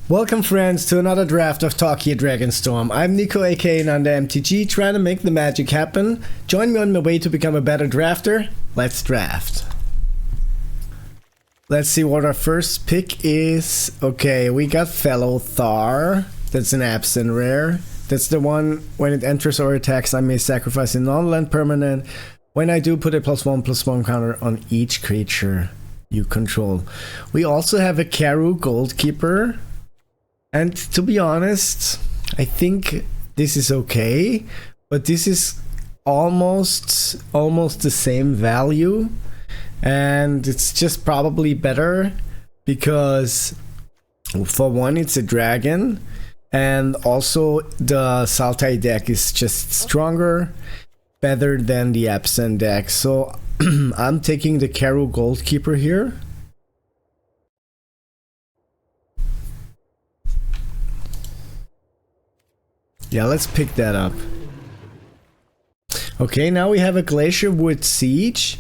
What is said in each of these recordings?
Welcome friends to another draft of Tarkir Dragonstorm. I'm Nico aka Nanda MTG, trying to make the magic happen. Join me on my way to become a better drafter. Let's draft. Let's see what our first pick is. Okay, we got Fellow Thar. That's an absent rare. That's the one, when it enters or attacks, I may sacrifice a non-land permanent. When I do, put a +1/+1 counter on each creature you control. We also have a Karu Goldkeeper. And to be honest, I think this is okay, but this is almost the same value, and it's just probably better because for one it's a dragon, and also the Sultai deck is just stronger, better than the absent deck. So I'm taking the Karu Goldkeeper here. Yeah, let's pick that up. Okay, now we have a Glacier Wood Siege.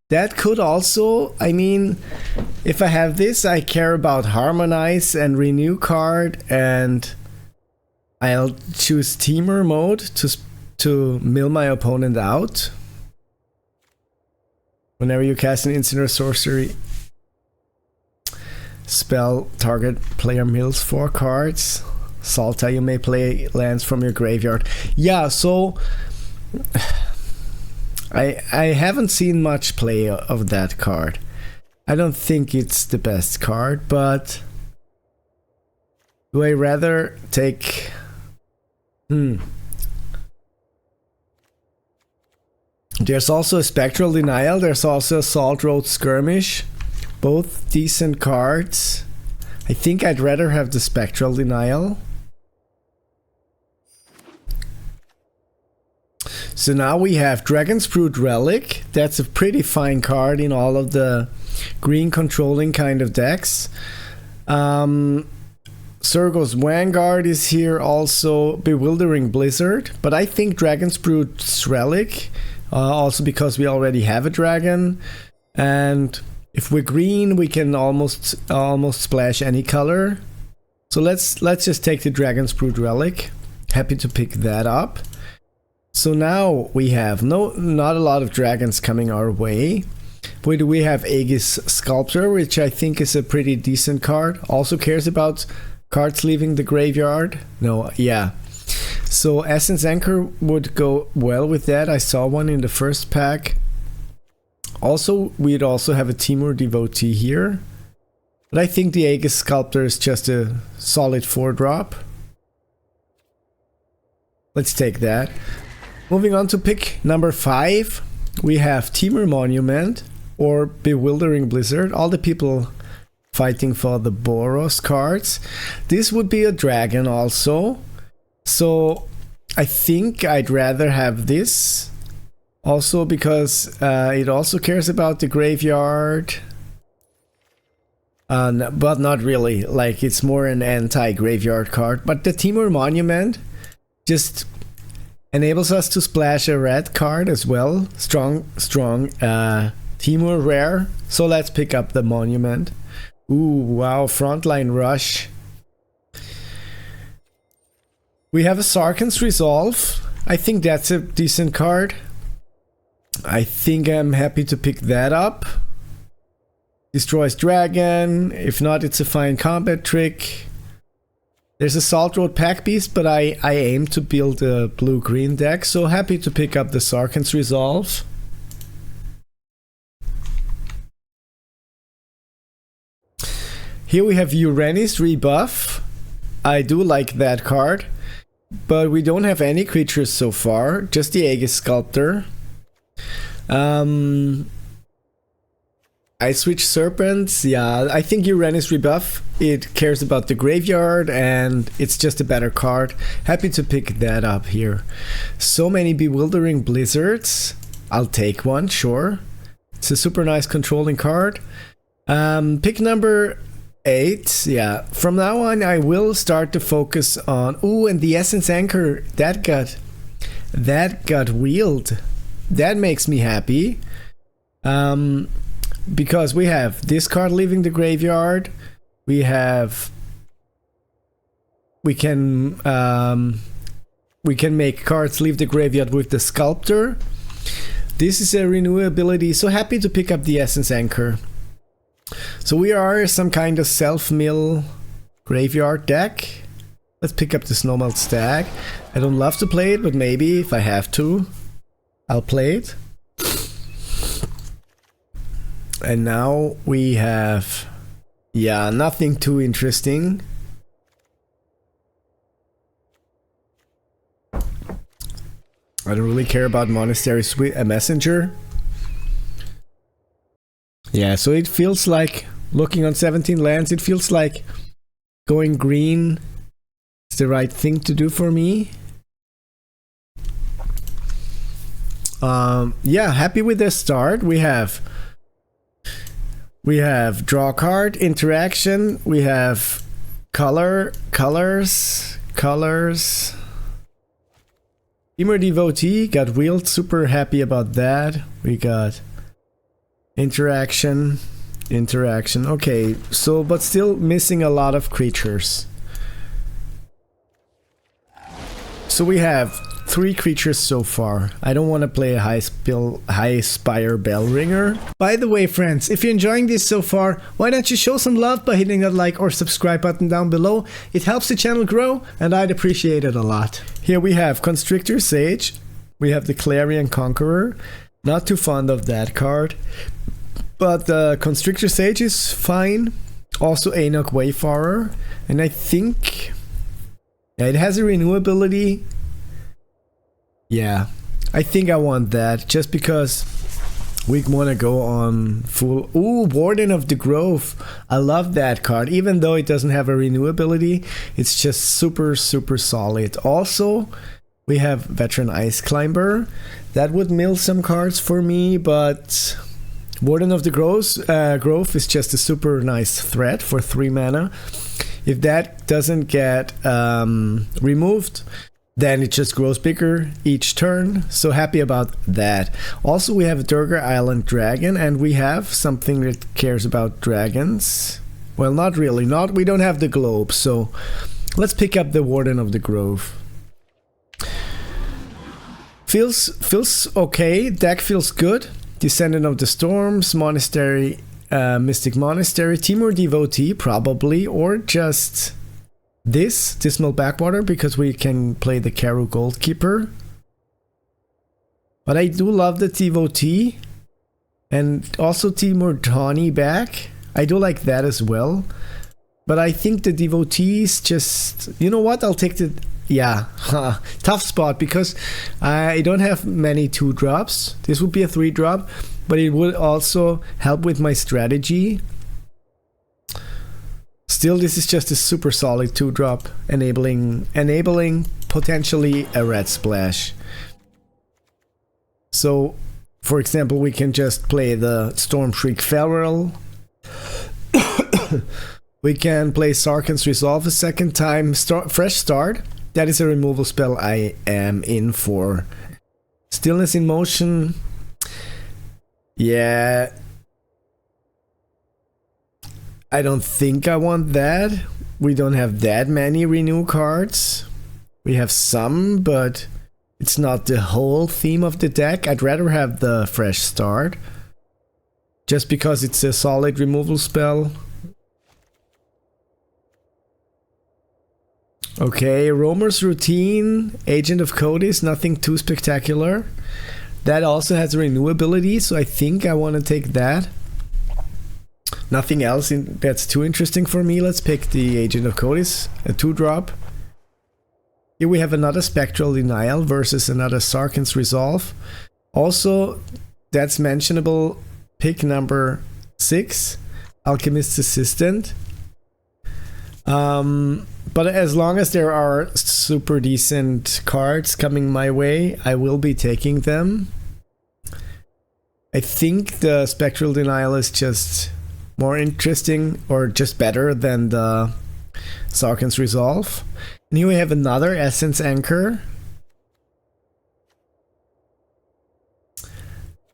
That could also, I mean, if I have this, I care about Harmonize and Renew card, and I'll choose Teamer mode to mill my opponent out. Whenever you cast an instant or sorcery spell, target player mills 4 cards. Salta, you may play lands from your graveyard. Yeah, so I haven't seen much play of that card. I don't think it's the best card, but do I rather take... There's also a Spectral Denial, there's also a Salt Road Skirmish. Both decent cards. I think I'd rather have the Spectral Denial. So now we have Dragon's Brood Relic. That's a pretty fine card in all of the green controlling kind of decks. Surgo's Vanguard is here also. Bewildering Blizzard. But I think Dragon's Brood's Relic, also because we already have a dragon. And if we're green, we can almost splash any color. So let's just take the Dragon's Brood Relic. Happy to pick that up. So now we have not a lot of dragons coming our way. We have Aegis Sculptor, which I think is a pretty decent card. Also cares about cards leaving the graveyard. No, yeah. So Essence Anchor would go well with that. I saw one in the first pack. Also, we'd also have a Temur Devotee here. But I think the Aegis Sculptor is just a solid 4-drop. Let's take that. Moving on to pick number 5, we have Temur Monument or Bewildering Blizzard. All the people fighting for the Boros cards. This would be a dragon also. So I think I'd rather have this. Also because it also cares about the graveyard. But not really. Like, it's more an anti-graveyard card. But the Temur Monument just enables us to splash a red card as well. Strong Temur rare. So let's pick up the Monument. Ooh, wow, Frontline Rush. We have a Sarkhan's Resolve. I think that's a decent card. I think I'm happy to pick that up. Destroys dragon. If not, it's a fine combat trick. There's a Salt Road Pack Beast, but I aim to build a blue-green deck, so happy to pick up the Sarkhan's Resolve. Here we have Uranus Rebuff. I do like that card, but we don't have any creatures so far, just the Aegis Sculptor. I switch Serpents. Yeah, I think Uranus Rebuff, it cares about the graveyard and it's just a better card. Happy to pick that up here. So many Bewildering Blizzards. I'll take one, sure. It's a super nice controlling card. Pick number 8. Yeah, from now on I will start to focus on... Ooh, and the Essence Anchor, that got wheeled. That makes me happy. Because we have this card leaving the graveyard, we have we can make cards leave the graveyard with the Sculptor. This is a renewability, so happy to pick up the Essence Anchor. So we are some kind of self-mill graveyard deck. Let's pick up the Snowmelt Stag. I don't love to play it, but maybe if I have to, I'll play it. And now we have, yeah, nothing too interesting. I don't really care about Monastery Messenger. Yeah, so it feels like, looking on 17 lands, it feels like going green is the right thing to do for me. Yeah, happy with the start. We have draw card, interaction, we have colors. Teamer Devotee got wheeled, super happy about that. We got interaction. Okay, so but still missing a lot of creatures. So we have 3 creatures so far. I don't want to play a high spire Bellringer. By the way, friends, if you're enjoying this so far, why don't you show some love by hitting that like or subscribe button down below? It helps the channel grow and I'd appreciate it a lot. Here we have Constrictor Sage. We have the Clarion Conqueror. Not too fond of that card. But the Constrictor Sage is fine. Also Enoch Wayfarer. And I think it has a renewability. Yeah, I think I want that just because we want to go on full. Ooh, Warden of the Grove. I love that card. Even though it doesn't have a renewability, it's just super solid. Also, we have Veteran Ice Climber. That would mill some cards for me, but Warden of the Grove is just a super nice threat for 3 mana. If that doesn't get removed, then it just grows bigger each turn. So happy about that. Also, we have a Durgar Island Dragon, and we have something that cares about dragons. Well, not really. We don't have the globe, so let's pick up the Warden of the Grove. Feels okay. Deck feels good. Descendant of the Storms, Monastery, Mystic Monastery, Teamer Devotee probably, or just this Dismal Backwater because we can play the Karu Goldkeeper. But I do love the Devotee and also Teamer Tawny back. I do like that as well. But I think the Devotees just, you know what, I'll take the, yeah, tough spot because I don't have many 2-drops. This would be a 3-drop, but it would also help with my strategy. Still, this is just a super solid 2-drop, enabling potentially a red splash. So, for example, we can just play the Stormshriek Feral. We can play Sarkhan's Resolve a second time. Fresh Start. That is a removal spell I am in for. Stillness in Motion. Yeah. I don't think I want that. We don't have that many renew cards. We have some, but it's not the whole theme of the deck. I'd rather have the Fresh Start. Just because it's a solid removal spell. Okay, Roamer's Routine, Agent of Codis, nothing too spectacular. That also has a renewability, so I think I want to take that. Nothing else that's too interesting for me. Let's pick the Agent of Codis, a 2-drop. Here we have another Spectral Denial versus another Sarkhan's Resolve. Also, that's mentionable. Pick number 6, Alchemist's Assistant. But as long as there are super decent cards coming my way, I will be taking them. I think the Spectral Denial is just more interesting or just better than the Sarkhan's Resolve. And here we have another Essence Anchor.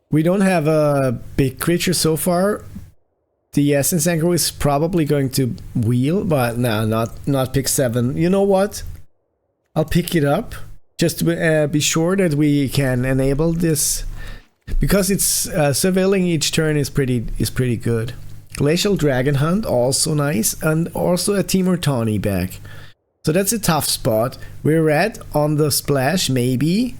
We don't have a big creature so far, the Essence Anchor is probably going to wheel, but no, not pick 7. You know what? I'll pick it up just to be sure that we can enable this, because it's surveilling each turn is pretty good. Glacial Dragon Hunt, also nice, and also a Temur Tawny back. So that's a tough spot. We're red on the splash, maybe.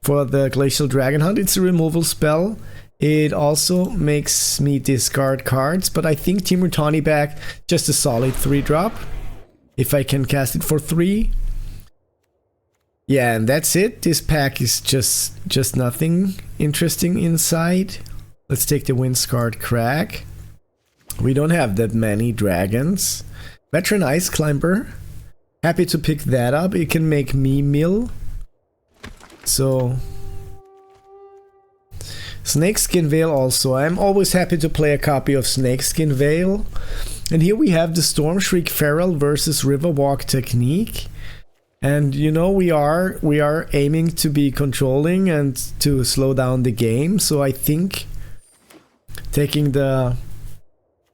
For the Glacial Dragon Hunt, it's a removal spell. It also makes me discard cards, but I think Temur Tawny back, just a solid 3-drop. If I can cast it for 3. Yeah, and that's it. This pack is just nothing interesting inside. Let's take the Windscarred Crag. We don't have that many dragons. Veteran Ice Climber. Happy to pick that up. It can make me mill. So... Snakeskin Veil also. I'm always happy to play a copy of Snakeskin Veil. And here we have the Stormshriek Feral versus Riverwalk Technique. And you know, we are aiming to be controlling and to slow down the game. So I think taking the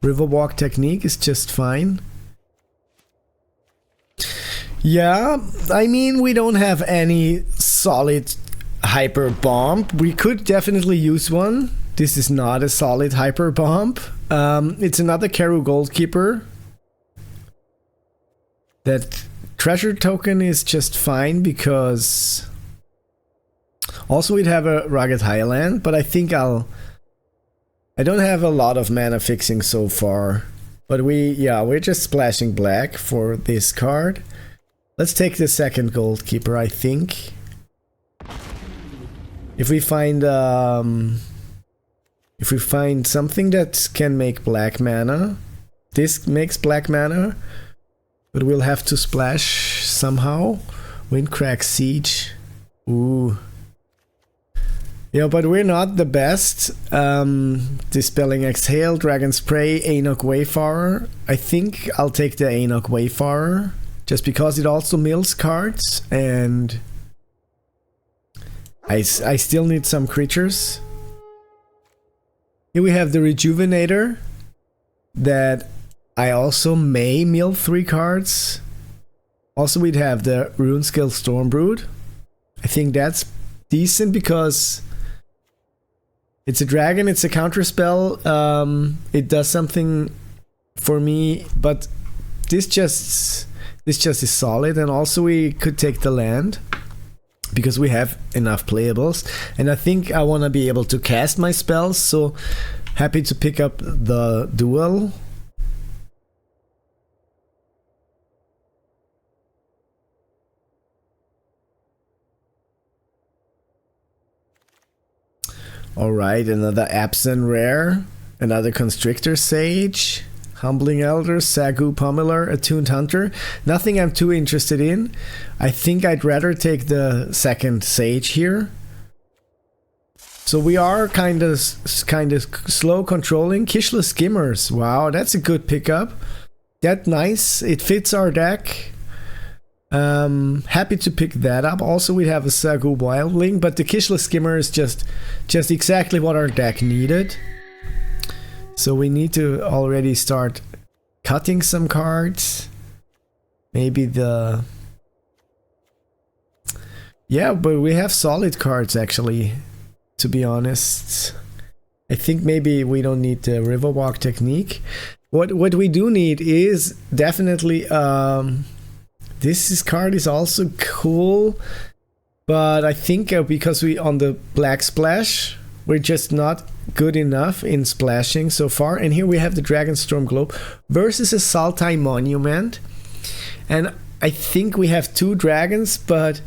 Riverwalk Technique is just fine. Yeah, I mean, we don't have any solid Hyper Bomb. We could definitely use one. This is not a solid Hyper Bomb. It's another Karu Goldkeeper. That treasure token is just fine because also we'd have a Rugged Highland, but I think I don't have a lot of mana fixing so far. But we're just splashing black for this card. Let's take the second Goldkeeper, I think. If we find something that can make black mana, this makes black mana, but we'll have to splash somehow. Windcrack Siege. Ooh. Yeah, but we're not the best. Dispelling Exhale, Dragon's Prey, Anok Wayfarer. I think I'll take the Anok Wayfarer, just because it also mills cards, and I still need some creatures. Here we have the Rejuvenator, that I also may mill 3 cards. Also we'd have the Runescale Stormbrood. I think that's decent because it's a dragon, it's a counter spell. It does something for me, but this just is solid. And also we could take the land, because we have enough playables, and I think I want to be able to cast my spells, so happy to pick up the duel. Alright, another Absent Rare, another Constrictor Sage, Humbling Elder, Sagu Pummeler, Attuned Hunter. Nothing I'm too interested in. I think I'd rather take the second Sage here. So we are kind of slow controlling. Kishla Skimmers. Wow, that's a good pickup. That's nice. It fits our deck. Happy to pick that up. Also, we have a Sagu Wildling, but the Kishla Skimmer is just exactly what our deck needed. So we need to already start cutting some cards. Maybe the... Yeah, but we have solid cards actually, to be honest. I think maybe we don't need the Riverwalk Technique. What we do need is definitely... this card is also cool, but I think because we on the Black Splash, we're just not good enough in splashing so far. And here we have the Dragonstorm Globe versus a Sultai Monument. And I think we have 2 dragons, but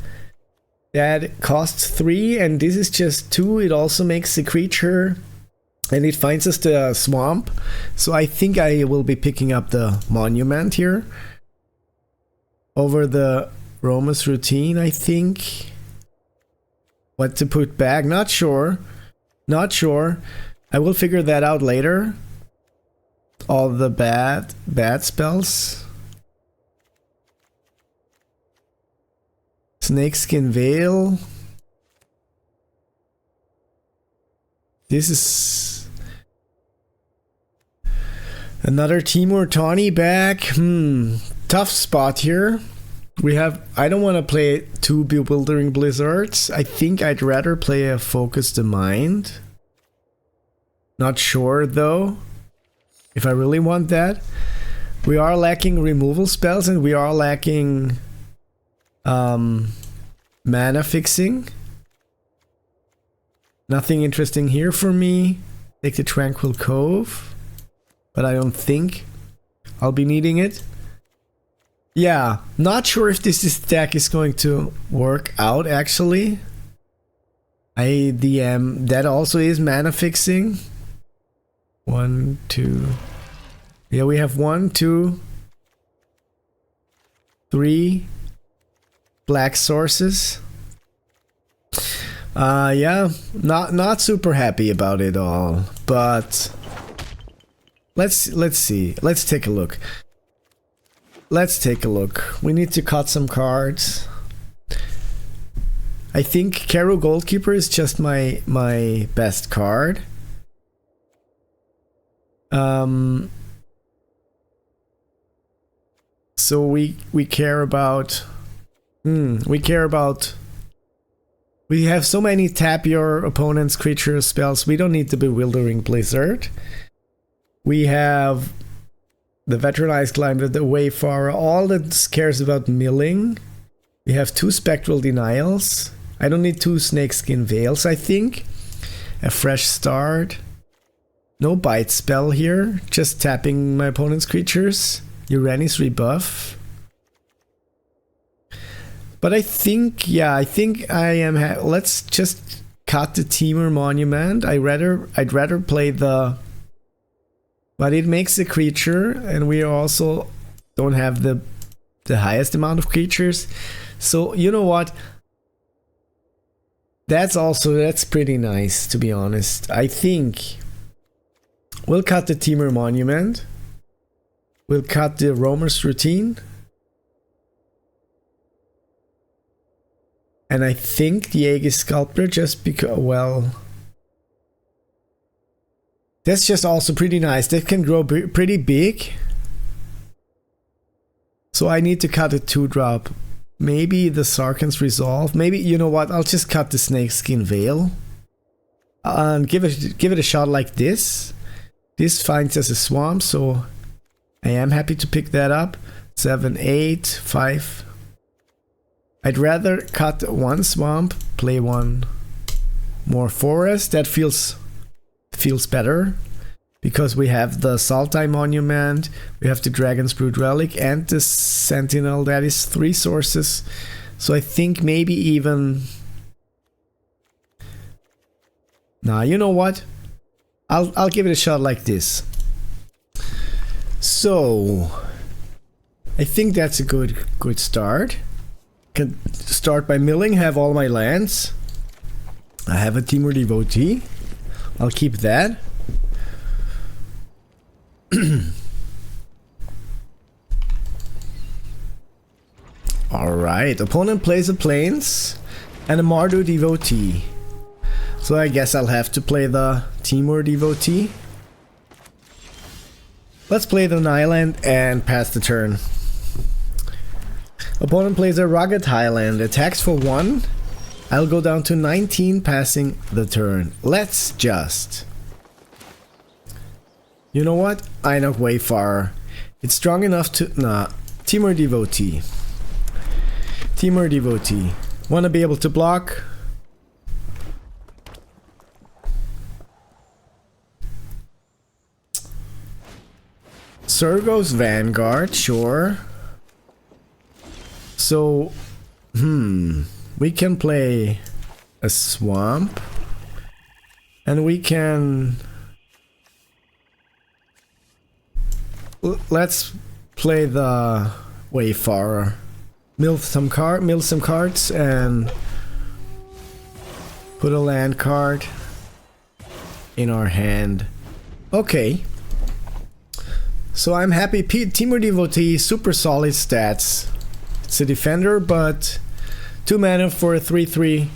that costs 3, and this is just 2. It also makes a creature, and it finds us the swamp. So I think I will be picking up the Monument here over the Romus Routine, I think. What to put back? Not sure. Not sure. I will figure that out later. All the bad spells. Snakeskin Veil. This is... Another Timur Tawny back. Tough spot here. We have... I don't want to play 2 Bewildering Blizzards. I think I'd rather play a Focus the Mind. Not sure though if I really want that. We are lacking removal spells and we are lacking mana fixing. Nothing interesting here for me. Take the Tranquil Cove, but I don't think I'll be needing it. Yeah, not sure if this deck is going to work out actually. That also is mana fixing. 1, 2. Yeah, we have 1, 2, 3 black sources. Yeah, not super happy about it all, but let's see. Let's take a look. Let's take a look. We need to cut some cards. I think Karu Goldkeeper is just my best card. So we care about we have so many tap your opponent's creature spells. We don't need the Bewildering Blizzard. We have the Veteranized Climber, the Wayfarer, all that cares about milling. We have 2 Spectral Denials. I don't need 2 Snakeskin Veils, I think. A Fresh Start. No Bite spell here, just tapping my opponent's creatures. Uranus Rebuff. But I think, yeah, I think I am... let's just cut the Temur Monument. I'd rather play the... But it makes a creature, and we also don't have the highest amount of creatures. So, you know what? That's pretty nice, to be honest. I think we'll cut the Temur Monument. We'll cut the Roamer's Routine. And I think the Aegis Sculptor, just because, well... That's just also pretty nice. That can grow pretty big. So I need to cut a 2-drop. Maybe the Sarkhan's Resolve. Maybe, you know what? I'll just cut the Snakeskin Veil. And give it a shot like this. This finds as a swamp, so I am happy to pick that up. 7, 8, 5. I'd rather cut 1 swamp, play 1 more forest. That feels better, because we have the Sultai Monument, we have the Dragon's Brood Relic, and the Sentinel. That is 3 sources. So I think maybe even... Nah, you know what? I'll give it a shot like this. So I think that's a good start. Can start by milling, have all my lands. I have a Temur Devotee. I'll keep that. Alright, opponent plays a Plains and a Mardu Devotee. So I guess I'll have to play the Temur Devotee. Let's play the Nyland and pass the turn. Opponent plays a Rugged Highland, attacks for 1. I'll go down to 19, passing the turn. Let's just... You know what? I knock Wayfarer. It's strong enough to... Nah. Temur Devotee. Temur Devotee. Wanna be able to block? Surgo's Vanguard, sure. So... we can play a swamp, and we can... Let's play the Wayfarer. Mill some cards and put a land card in our hand. Okay. So I'm happy. Temur Devotee, super solid stats. It's a defender, but 2 mana for a 3/3.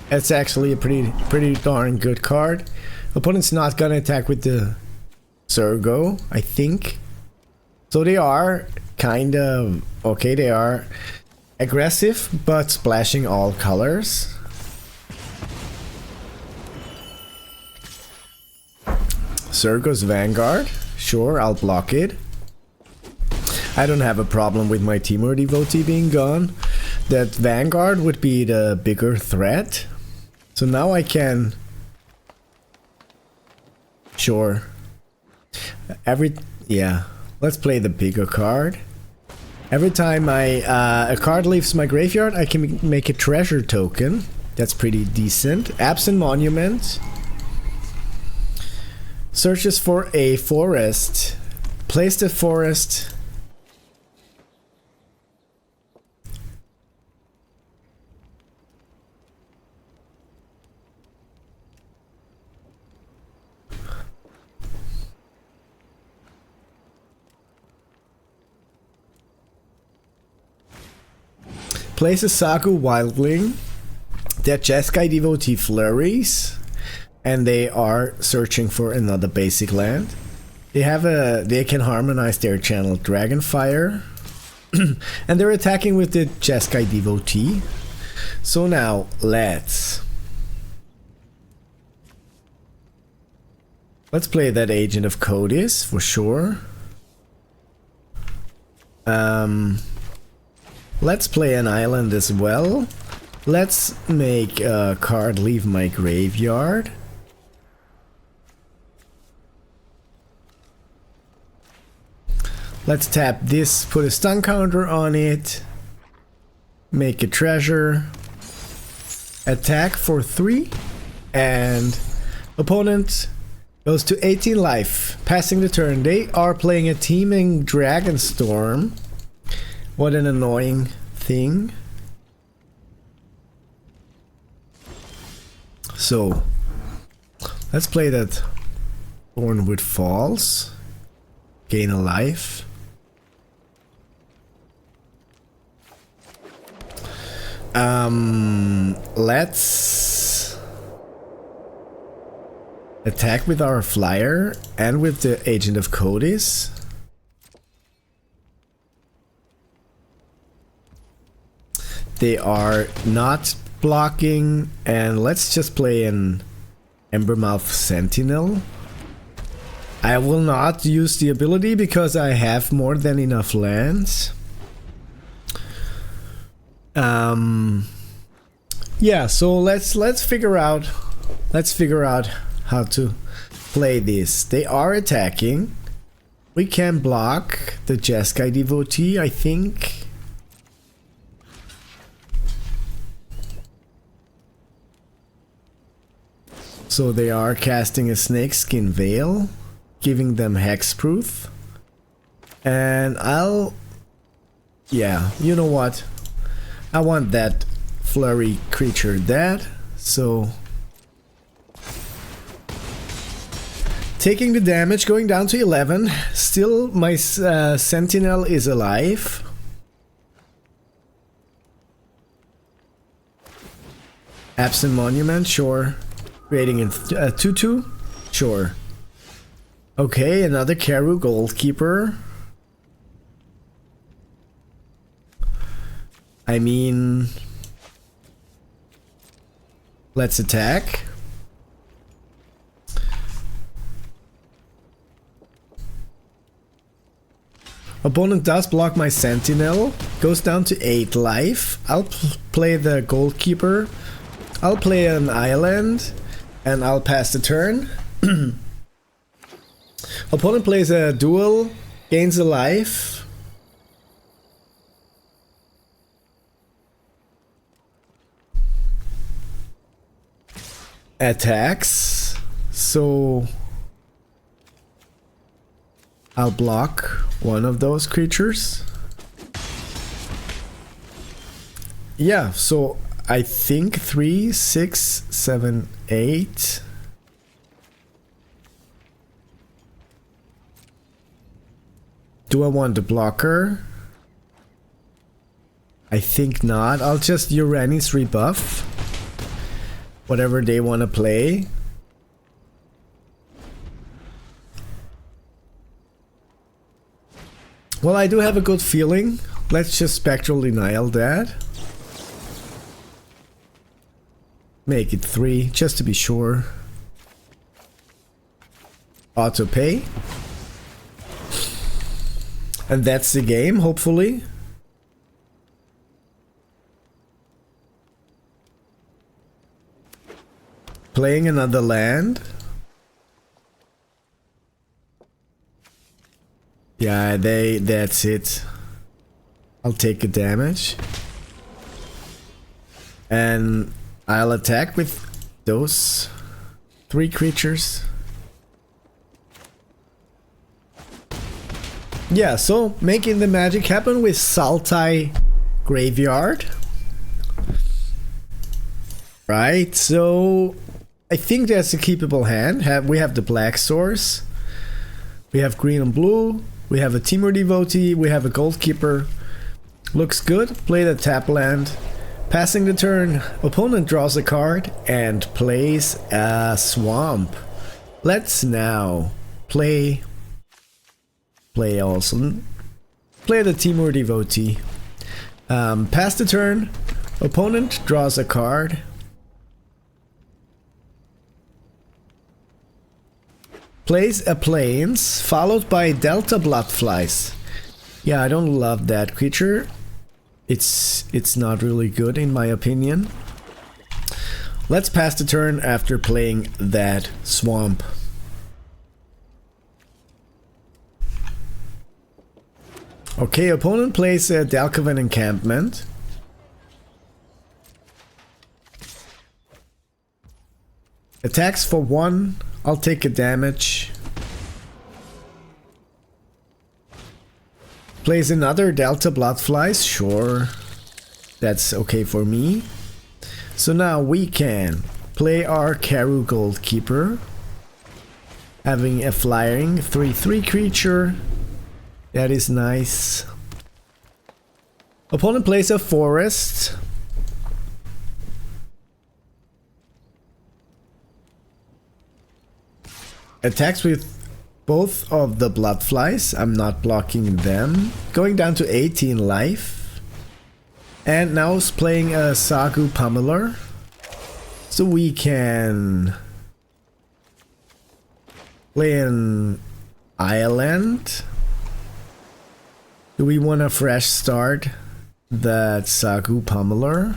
That's actually a pretty darn good card. Opponent's not gonna attack with the Zergo, I think. So they are kind of okay. They are aggressive, but splashing all colors. Zergo's Vanguard. Sure, I'll block it. I don't have a problem with my Temur Devotee being gone. That Vanguard would be the bigger threat. So now I can... Sure. Yeah. Let's play the bigger card. Every time a card leaves my graveyard, I can make a treasure token. That's pretty decent. Absent Monument. Searches for a forest. Place the forest. Place a Sagu Wildling. They're Jeskai Devotee flurries. And they are searching for another basic land. They can harmonize their channel Dragonfire. And they're attacking with the Jeskai Devotee. So now let's play that Agent of Codis for sure. Let's play an island as well. Let's make a card leave my graveyard. Let's tap this, put a stun counter on it, make a treasure, attack for 3, and opponent goes to 18 life, passing the turn. They are playing a teaming Dragonstorm. What an annoying thing. So, let's play that Thornwood Falls. Gain a life. Let's attack with our flyer and with the Agent of Codis. They are not blocking, and let's just play an Embermouth Sentinel. I will not use the ability because I have more than enough lands. Yeah, so let's figure out how to play this. They are attacking. We can block the Jeskai Devotee, I think. So they are casting a Snakeskin Veil, giving them hexproof. And yeah, you know what? I want that flurry creature dead, so taking the damage, going down to 11. Still, my Sentinel is alive. Absent Monument, sure. Creating a 2/2, sure. Okay, another Karu Goldkeeper. I mean, let's attack. Opponent does block my Sentinel. Goes down to 8 life. I'll play the Goalkeeper. I'll play an island. And I'll pass the turn. Opponent plays a duel. Gains a life. Attacks. So I'll block one of those creatures. Yeah, so I think 3, 6, 7, 8. Do I want the blocker? I think not. I'll just Uranus rebuff. Whatever they want to play. Well, I do have a good feeling. Let's just Spectral Denial that. Make it 3, just to be sure. Auto pay. And that's the game, hopefully. Playing another land. Yeah, that's it. I'll take a damage. And I'll attack with those 3 creatures. Yeah, so making the magic happen with Sultai Graveyard. Right, so I think that's a keepable hand. We have the black source. We have green and blue. We have a Temur Devotee. We have a Goldkeeper. Looks good. Play the tap land. Passing the turn, opponent draws a card and plays a swamp. Let's now play also. Play the Temur Devotee. Pass the turn, opponent draws a card. Plays a Plains, followed by Delta Bloodflies. Yeah, I don't love that creature. It's not really good in my opinion. Let's pass the turn after playing that swamp. Okay, opponent plays a Dalkovan Encampment. Attacks for 1. I'll take a damage. Plays another Delta Bloodflies, sure. That's okay for me. So now we can play our Karu Goldkeeper. Having a flying 3/3 creature. That is nice. Opponent plays a forest. Attacks with both of the Bloodflies. I'm not blocking them. Going down to 18 life. And now is playing a Sagu Pummeler. So we can play an island. Do we want a fresh start that Sagu Pummeler?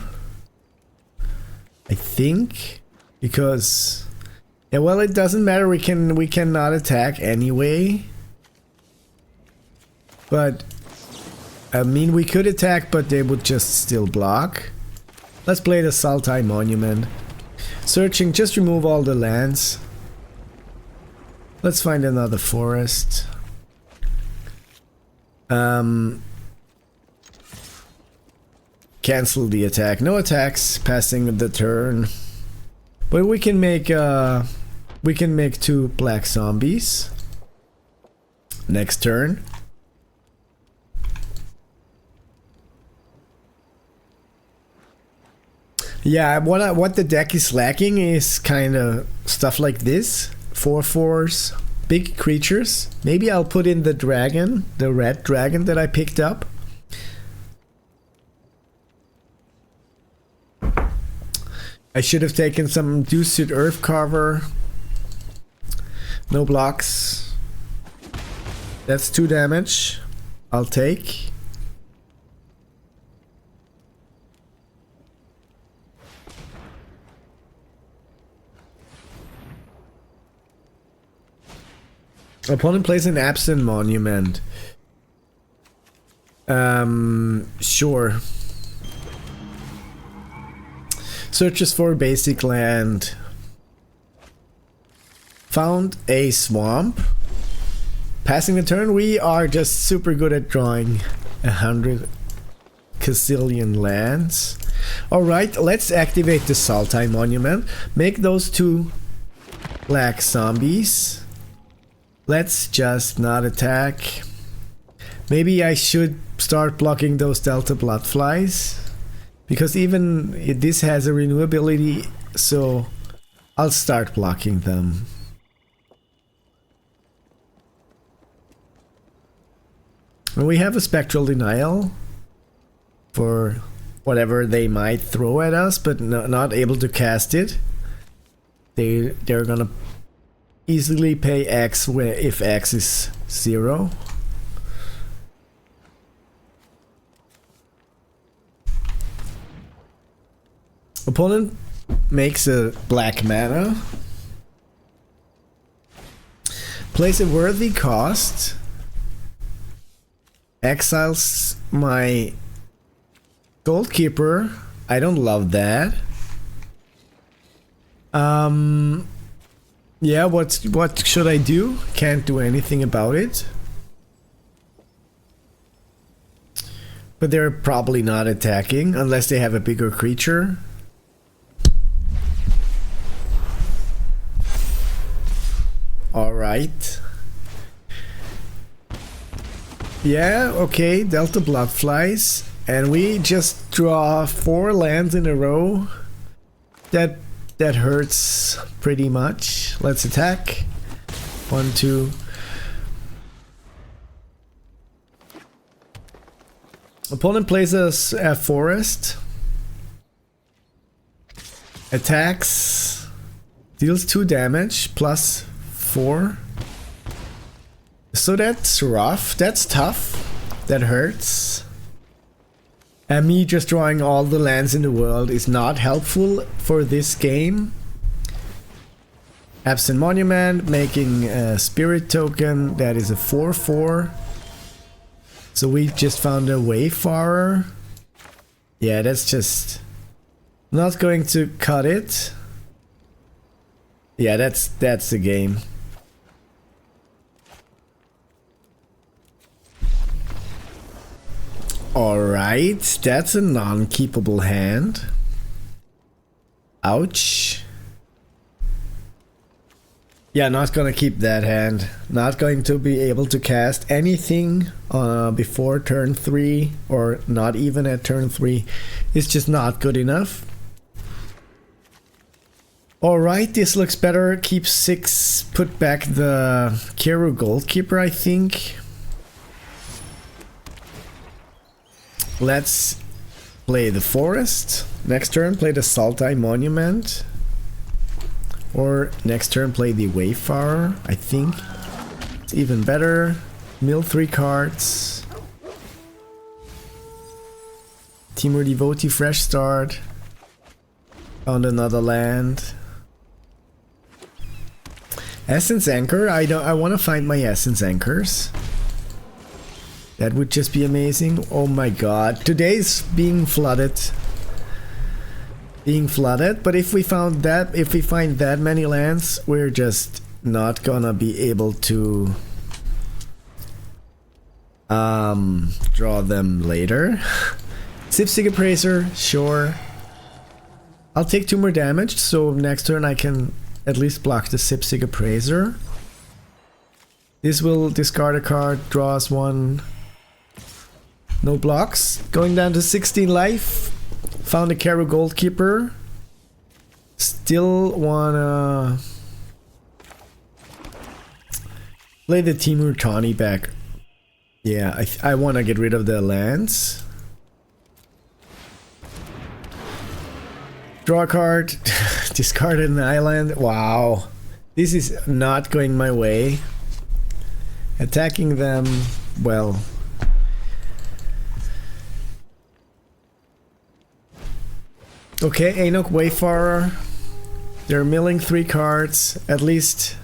I think. Because yeah, well, it doesn't matter. We cannot attack anyway. But I mean, we could attack, but they would just still block. Let's play the Sultai Monument. Searching, just remove all the lands. Let's find another forest. Cancel the attack. No attacks. Passing the turn. But we can make 2 black zombies. Next turn. Yeah, what the deck is lacking is kind of stuff like this. 4/4s, big creatures. Maybe I'll put in the dragon, the red dragon that I picked up. I should have taken some Deuced Earth Carver. No blocks. That's 2 damage. I'll take. Opponent plays an Absent Monument. Sure. Searches for basic land. Found a swamp. Passing the turn, we are just super good at drawing 100 gazillion lands. Alright, let's activate the Sultai Monument. Make those 2 black zombies. Let's just not attack. Maybe I should start blocking those Delta Bloodflies. Because even this has a renewability, so I'll start blocking them. And we have a Spectral Denial for whatever they might throw at us, but not able to cast it. They're gonna easily pay X if X is 0. Opponent makes a black mana. Plays a worthy cost. Exiles my Goalkeeper. I don't love that. Yeah, what should I do? Can't do anything about it. But they're probably not attacking unless they have a bigger creature. Alright. Yeah, okay, Delta Bloodflies. And we just draw 4 lands in a row. That hurts pretty much. Let's attack. 1, 2. Opponent plays us a forest. Attacks. Deals 2 damage plus 4. So that's rough. That's tough. That hurts. And me just drawing all the lands in the world is not helpful for this game. Absent Monument, making a Spirit Token. That is a 4/4. So we just found a Wayfarer. Yeah, that's just not going to cut it. Yeah, that's the game. Alright, that's a non-keepable hand. Ouch. Yeah, not gonna keep that hand. Not going to be able to cast anything before turn 3, or not even at turn 3. It's just not good enough. Alright, this looks better. Keep 6, put back the Kero Goalkeeper, I think. Let's play the Forest. Next turn, play the Sultai Monument. Or next turn, play the Wayfarer, I think. It's even better. Mill 3 cards. Temur Devotee, fresh start. Found another land. Essence Anchor. I want to find my Essence Anchors. That would just be amazing. Oh my god. Today's being flooded. But if we find that many lands, we're just not gonna be able to draw them later. Sipsig Appraiser, sure. I'll take 2 more damage, so next turn I can at least block the Sipsig Appraiser. This will discard a card, draw us 1. No blocks. Going down to 16 life. Found a Kero Goalkeeper. Still wanna play the Temur Tawny back. Yeah, I wanna get rid of the lands. Draw a card. Discard an island. Wow. This is not going my way. Attacking them, well. Okay, Enoch Wayfarer. They're milling 3 cards. At least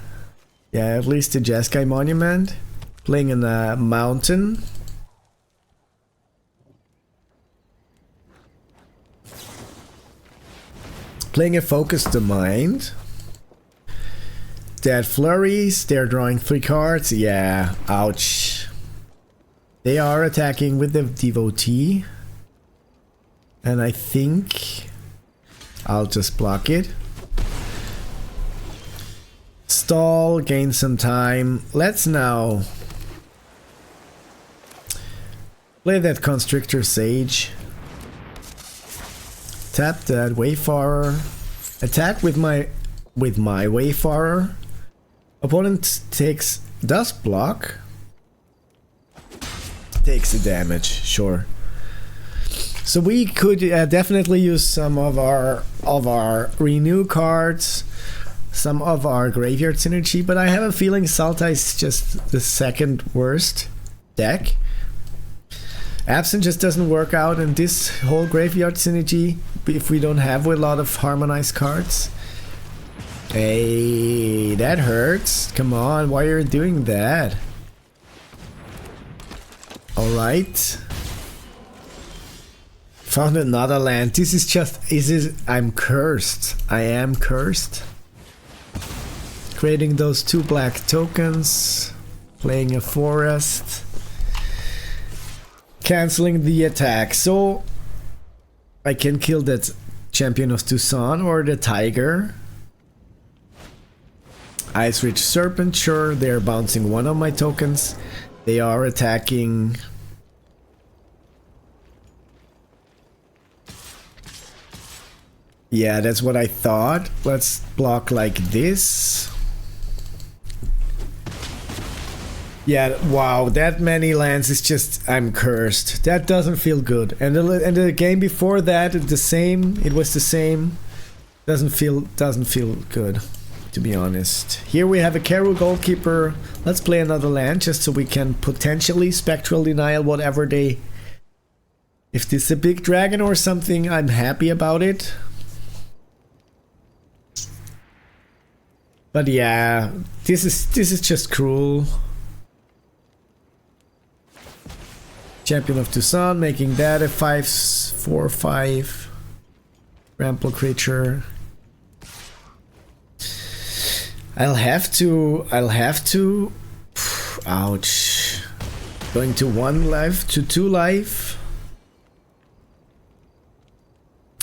the Jeskai Monument. Playing in a mountain. Playing a Focus the Mind. Dead Flurries. They're drawing 3 cards. Yeah, ouch. They are attacking with the Devotee. And I think I'll just block it. Stall, gain some time. Let's now play that Constrictor Sage. Tap that Wayfarer. Attack with my Wayfarer. Opponent does block. takes the damage, sure. So we could definitely use some of our renew cards, some of our graveyard synergy, but I have a feeling Sultai is just the second worst deck. Absent just doesn't work out, and this whole graveyard synergy, if we don't have a lot of harmonized cards. Hey, that hurts. Come on, why are you doing that? Alright. Found another land. This is just... I'm cursed. I am cursed. Creating those 2 black tokens. Playing a forest. Canceling the attack. So I can kill that Champion of Tucson or the Tiger. Ice Ridge Serpent, sure, they're bouncing one of my tokens. They are attacking. Yeah, that's what I thought. Let's block like this. Yeah, wow, that many lands is just... I'm cursed. That doesn't feel good. And the game before that, the same. It was the same. Doesn't feel good, to be honest. Here we have a Karu Goalkeeper. Let's play another land just so we can potentially Spectral Denial whatever they... If this is a big dragon or something, I'm happy about it. But yeah, this is just cruel. Champion of Tucson, making that a 5/4/5 Trample creature. I'll have to. Ouch. Going to 1 life to 2 life.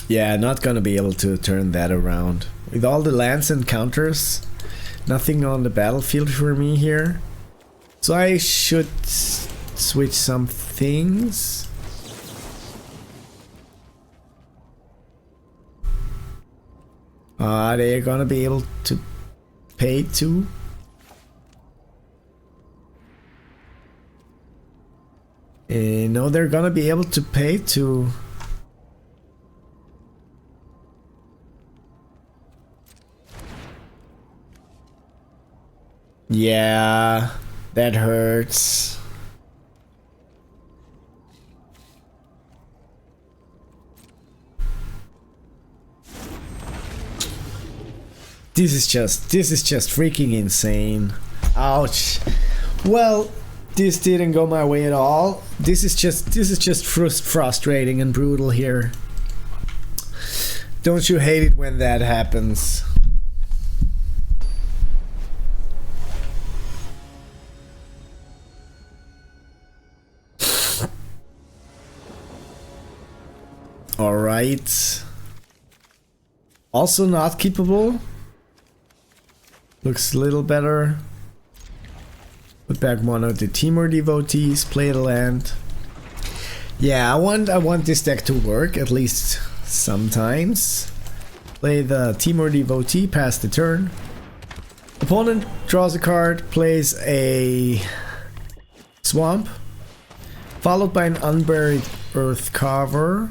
Yeah, not gonna be able to turn that around. With all the lands and counters, nothing on the battlefield for me here. So I should switch some things. They're gonna be able to pay too. No, they're gonna be able to pay too. Yeah, that hurts. This is just freaking insane. Ouch. Well, this didn't go my way at all. This is just frustrating and brutal here. Don't you hate it when that happens? All right. Also not keepable. Looks a little better. Put back one of the Timur devotees. Play the land. Yeah, I want this deck to work at least sometimes. Play the Timur devotee. Pass the turn. Opponent draws a card. Plays a swamp, followed by an unburied earth carver.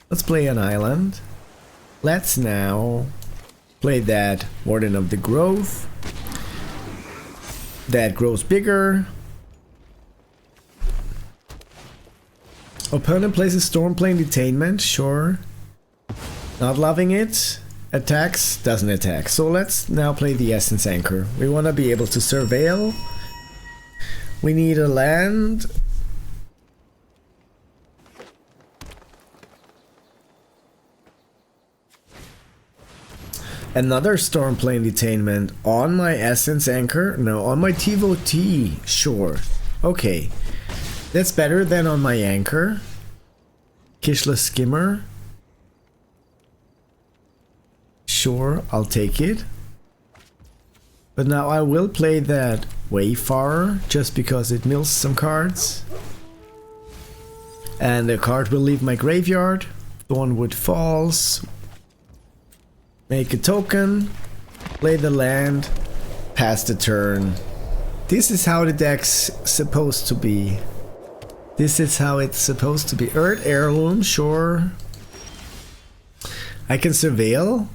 Let's play an island. Let's now play that Warden of the Grove. That grows bigger. Opponent plays a Stormplane Detainment, sure. Not loving it. Attacks, doesn't attack. So let's now play the Essence Anchor. We want to be able to surveil. We need a land. Another Stormplane Detainment on my Essence Anchor? No, on my TVOT, sure. Okay, that's better than on my Anchor. Kishla Skimmer. Sure, I'll take it. But now I will play that Wayfarer, just because it mills some cards. And the card will leave my graveyard. Thornwood Falls. Make a token, play the land, pass the turn. This is how the deck's supposed to be. This is how it's supposed to be. Earth Heirloom, sure. I can surveil.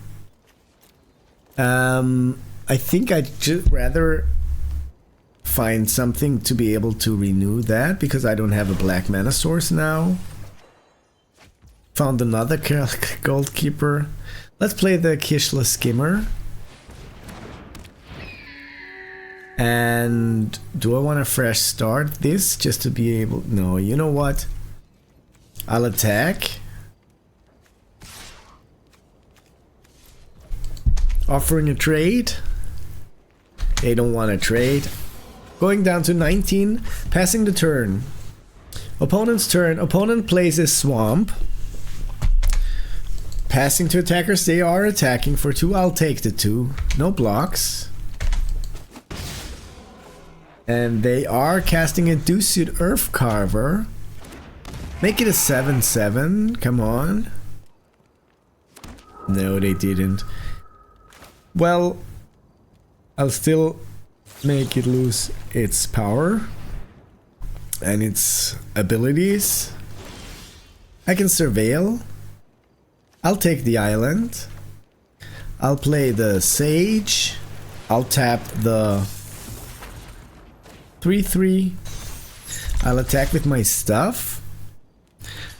I think I'd just rather find something to be able to renew that, because I don't have a black mana source now. Found another Goldkeeper. Let's play the Kishla Skimmer. And do I want to fresh start this just to be able... No, you know what? I'll attack. Offering a trade. They don't want to trade. Going down to 19. Passing the turn. Opponent's turn. Opponent plays a swamp. Passing to attackers. They are attacking for 2. I'll take the 2. No blocks. And they are casting a Ducid Earth Carver. Make it a 7/7. Come on. No, they didn't. Well, I'll still make it lose its power and its abilities. I can surveil. I'll take the island. I'll play the Sage. I'll tap the 3/3. I'll attack with my stuff.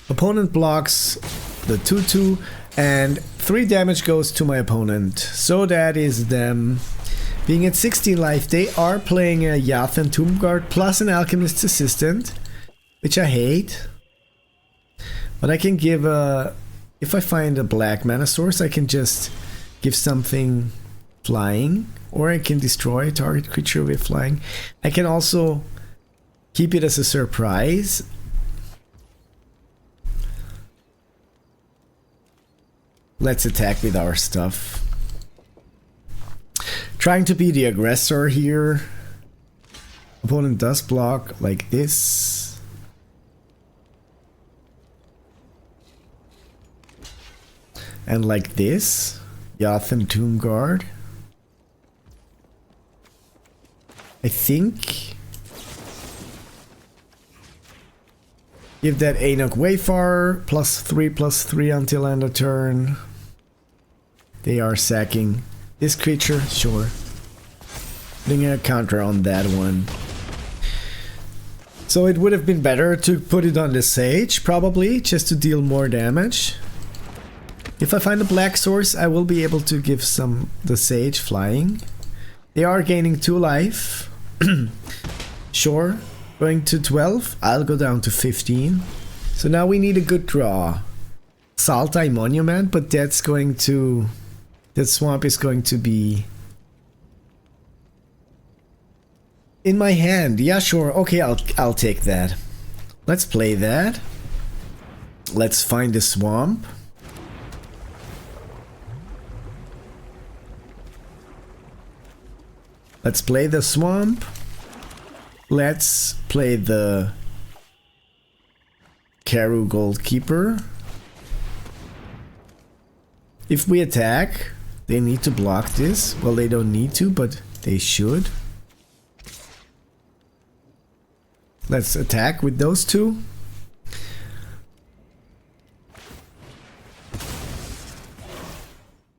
Opponent blocks the 2/2 and 3 damage goes to my opponent. So that is them. Being at 16 life, they are playing a Yathan Tombguard plus an Alchemist's Assistant, which I hate. But I can give a... If I find a black mana source, I can just give something flying. Or I can destroy a target creature with flying. I can also keep it as a surprise. Let's attack with our stuff. Trying to be the aggressor here. Opponent does block like this. And like this. Yathan Tombguard. I think. Give that Anok Wayfarer +3/+3 until end of turn. They are sacking this creature, sure. Putting a counter on that one. So it would have been better to put it on the Sage, probably, just to deal more damage. If I find a black source, I will be able to give the Sage flying. They are gaining 2 life. Sure. Going to 12. I'll go down to 15. So now we need a good draw. Saltai Monument, but that's going to... That swamp is going to be... in my hand. Yeah, sure. Okay, I'll take that. Let's play that. Let's find the swamp. Let's play the swamp. Let's play the Karu Goldkeeper. If we attack, they need to block this. Well, they don't need to, but they should. Let's attack with those 2.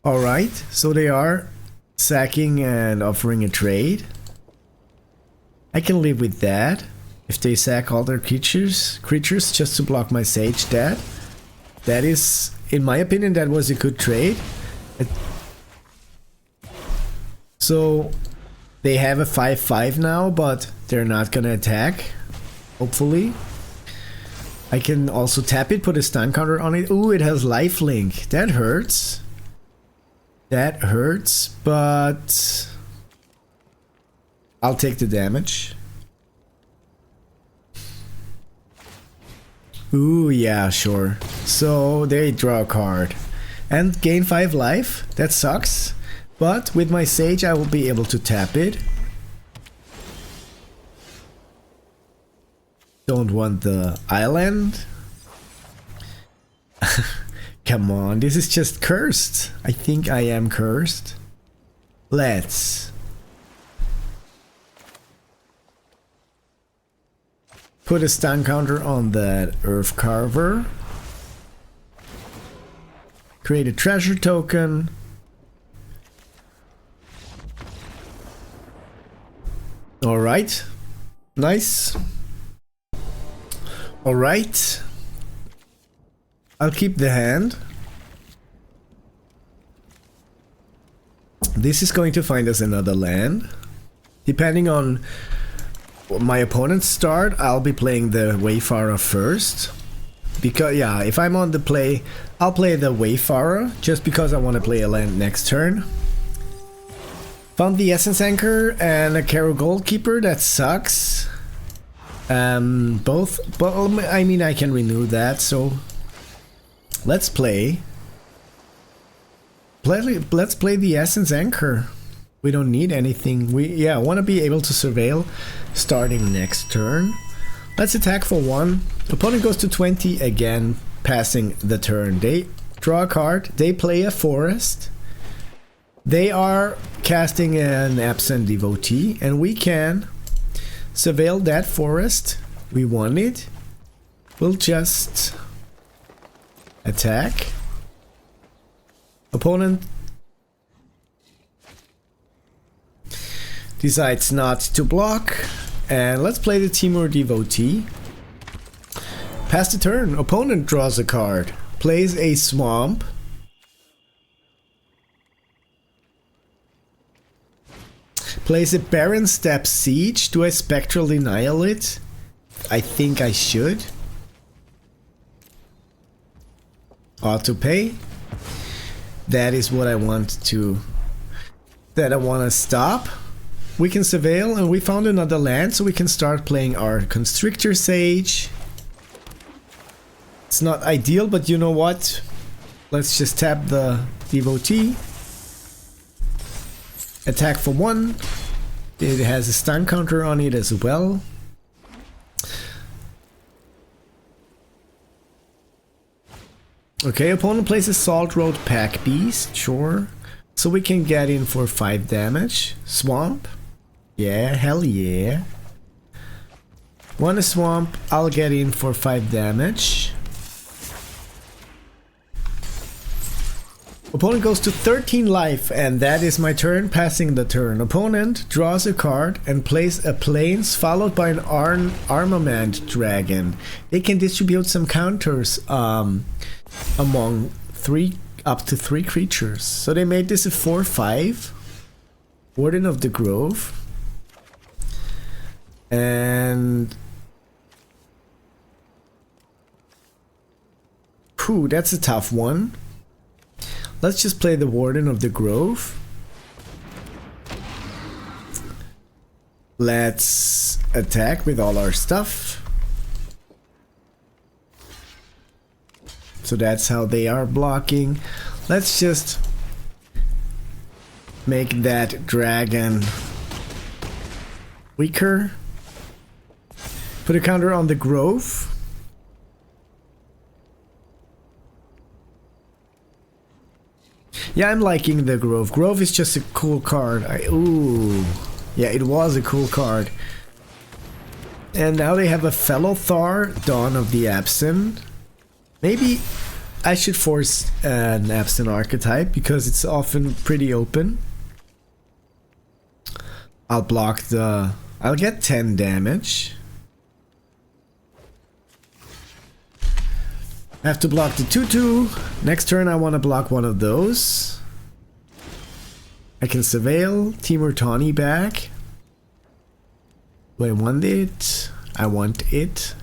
Alright, so they are sacking and offering a trade. I can live with that. If they sack all their creatures just to block my Sage, that is, in my opinion, that was a good trade. So they have a 5/5 now, but they're not gonna attack. Hopefully. I can also tap it, put a stun counter on it. Ooh, it has lifelink. That hurts. That hurts, but I'll take the damage. Ooh, yeah, sure. So they draw a card and gain 5 life. That sucks. But with my Sage, I will be able to tap it. Don't want the island. Come on, this is just cursed. I think I am cursed. Let's. Put a stun counter on that Earth Carver. Create a treasure token. Alright. Nice. Alright. I'll keep the hand. This is going to find us another land. Depending on my opponent's start, I'll be playing the Wayfarer first. Because, yeah, if I'm on the play, I'll play the Wayfarer just because I want to play a land next turn. Found the Essence Anchor and a Caro Goldkeeper. That sucks. Both, but I mean, I can renew that, so let's play. Let's play the Essence Anchor. We don't need anything. I want to be able to surveil starting next turn. Let's attack for 1. Opponent goes to 20 again, passing the turn. They draw a card. They play a forest. They are casting an Absent Devotee, and we can surveil that forest. We want it. We'll just attack. Opponent decides not to block, and let's play the Timur Devotee. Pass the turn. Opponent draws a card, plays a swamp, plays a Baron Step Siege. Do I Spectral Denial it? I think I should. Auto pay. That is what I want to. That I want to stop. We can surveil, and we found another land, so we can start playing our Constrictor Sage. It's not ideal, but you know what? Let's just tap the Devotee. Attack for 1. It has a stun counter on it as well. Okay, opponent places Salt Road Pack Beast, sure. So we can get in for 5 damage. Swamp. Yeah, hell yeah. Want a swamp, I'll get in for 5 damage. Opponent goes to 13 life, and that is my turn, passing the turn. Opponent draws a card and plays a Plains followed by an Armament Dragon. They can distribute some counters among up to 3 creatures. So they made this a 4/5. Warden of the Grove. And whew, that's a tough one. Let's just play the Warden of the Grove. Let's attack with all our stuff. So that's how they are blocking. Let's just make that dragon weaker. Put a counter on the Grove. Yeah, I'm liking the Grove. Grove is just a cool card. Ooh. Yeah, it was a cool card. And now they have a Fellow Thar, Dawn of the Absent. Maybe I should force an Absent archetype because it's often pretty open. I'll block the... I'll get 10 damage. I have to block the 2/2. Next turn I want to block one of those. I can surveil. Timur Tawny back. Do I want it? I want it.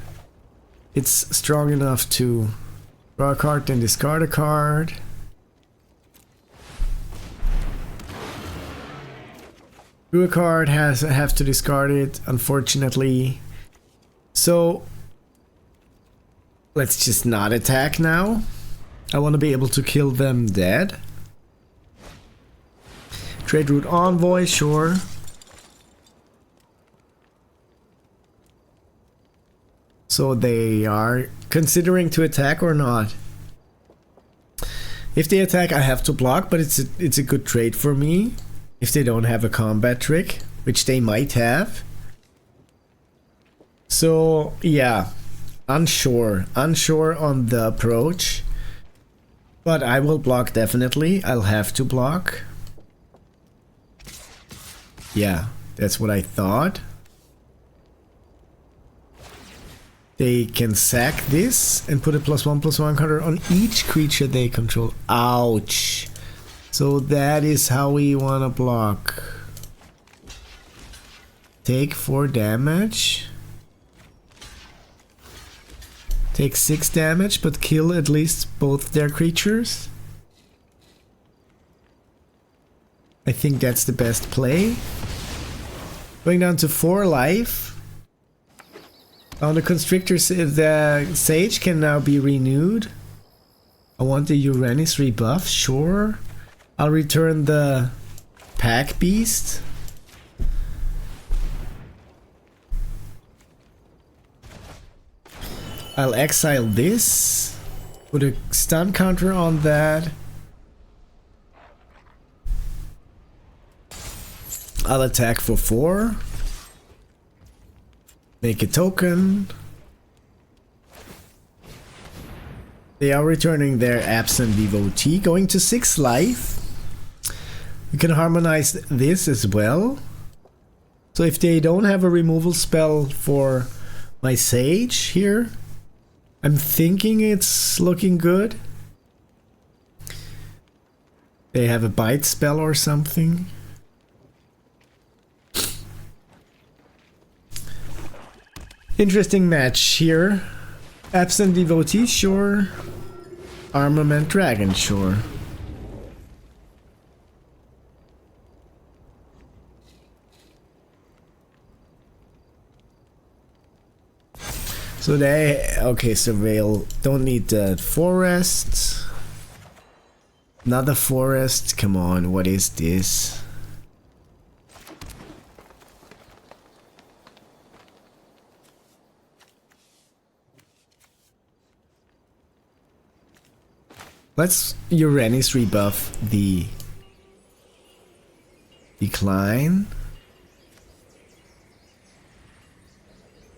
It's strong enough to draw a card, then discard a card. Drew a card, have to discard it, unfortunately. So let's just not attack now. I want to be able to kill them dead. Trade Route Envoy, sure. So they are considering to attack or not. If they attack, I have to block, but it's a good trade for me. If they don't have a combat trick, which they might have. So yeah, unsure on the approach, but I will block definitely. I'll have to block. Yeah, that's what I thought. They can sack this and put a +1/+1 counter on each creature they control. Ouch. So that is how we want to block. Take 4 damage. Take 6 damage, but kill at least both their creatures. I think that's the best play. Going down to 4 life. On the Constrictor, the Sage can now be renewed. I want the Uranus rebuff, sure. I'll return the Pack Beast. I'll exile this. Put a stun counter on that. I'll attack for 4. Make a token. They are returning their absent devotee, going to 6 life. We can harmonize this as well. So if they don't have a removal spell for my Sage here, I'm thinking it's looking good. They have a bite spell or something. Interesting match here. Absent Devotee, sure. Armament Dragon, sure. So they... Okay, Surveil. Don't need the forest. Another forest. Come on, what is this? Let's Uranus rebuff the decline.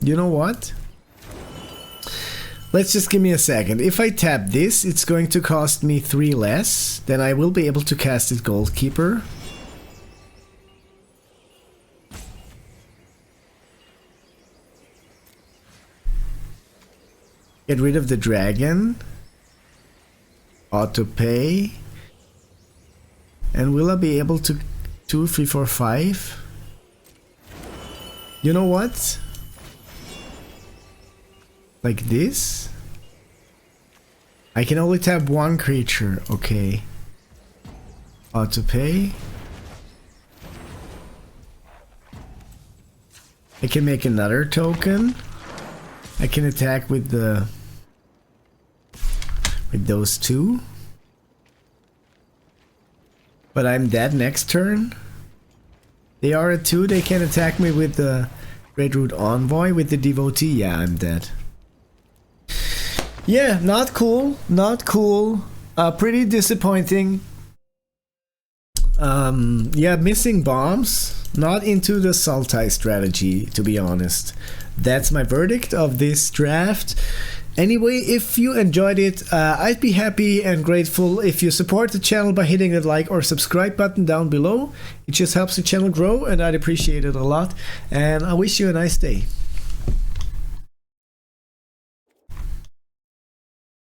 You know what? Let's just give me a second. If I tap this, it's going to cost me 3 less. Then I will be able to cast it Goldkeeper. Get rid of the dragon. Auto pay. And will I be able to 2, 3, 4, 5? You know what? Like this? I can only tap 1 creature. Okay. Auto pay. I can make another token. I can attack with the those 2. But I'm dead next turn. They are at 2, they can attack me with the Red Root Envoy. With the Devotee, yeah, I'm dead. Yeah, not cool, not cool. Pretty disappointing. Yeah, missing bombs. Not into the Sultai strategy, to be honest. That's my verdict of this draft. Anyway, if you enjoyed it, I'd be happy and grateful if you support the channel by hitting the like or subscribe button down below. It just helps the channel grow and I'd appreciate it a lot. And I wish you a nice day.